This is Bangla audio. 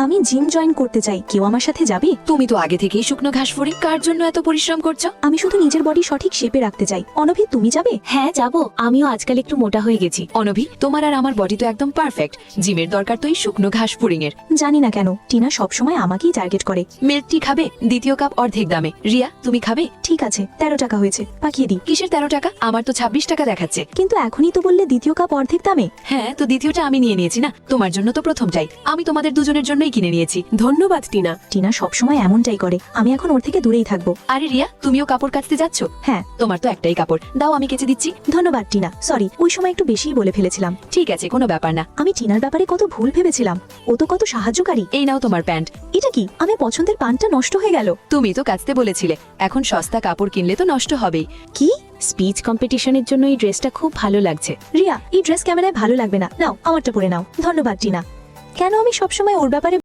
আমি জিম জয়েন করতে চাই, কেউ আমার সাথে যাবে? তুমি তো আগে থেকেই শুকনো ঘাস ফড়িং, কার জন্য এত পরিশ্রম করছো? আমি শুধু নিজের বডি সঠিক শেপে রাখতে চাই। অনভি, তুমি যাবে? হ্যাঁ যাব, আমিও আজকাল একটু মোটা হয়ে গেছি। অনভি, তোমার আর আমার বডি তো একদম পারফেক্ট। জিমের দরকার তো এই শুকনো ঘাস ফড়িং এর। জানি না কেন টিনা সবসময় আমাকেই টার্গেট করে। মিল্ক টি খাবে? দ্বিতীয় কাপ অর্ধেক দামে। রিয়া, তুমি খাবে? ঠিক আছে, 13 টাকা হয়েছে, পাঠিয়ে দিই। কিসের 13 টাকা? আমার তো 26 টাকা দেখাচ্ছে। কিন্তু এখনই তো বললে দ্বিতীয় কাপ অর্ধেক দামে। হ্যাঁ, তো দ্বিতীয়টা আমি নিয়ে নিয়েছি না, তোমার জন্য তো প্রথমটাই আমি তোমাদের দুজনের জন্যই কিনে নিয়েছি। ধন্যবাদ টিনা। টিনা সবসময় এমনটাই করে, আমি এখন ওর থেকে দূরেই থাকবো। আরে রিয়া, তুমিও কাপড় কাচতে যাচ্ছ? হ্যাঁ। তোমার তো একটাই কাপড়, দাও আমি কেচে দিচ্ছি। ধন্যবাদ টিনা, সরি ওই সময় একটু বেশিই বলে ফেলেছিলাম। ঠিক আছে, কোনো ব্যাপার না। আমি টিনার ব্যাপারে কত ভুল ভেবেছিলাম, ও তো কত সাহায্যকারী। এই নাও তোমার প্যান্ট। এটা কি? আমার পছন্দের পানটা নষ্ট হয়ে গেল। তুমি তো কাচতে বলেছিলে, এখন সস্তা কাপড় কিনলে তো নষ্ট হবেই। কি? স্পিচ কম্পিটিশনের জন্য এই ড্রেসটা খুব ভালো লাগছে। রিয়া, এই ড্রেস ক্যামেরায় ভালো লাগবে না, নাও আমারটা পরে নাও। ধন্যবাদ টিনা। কেন আমি সবসময় ওর ব্যাপারে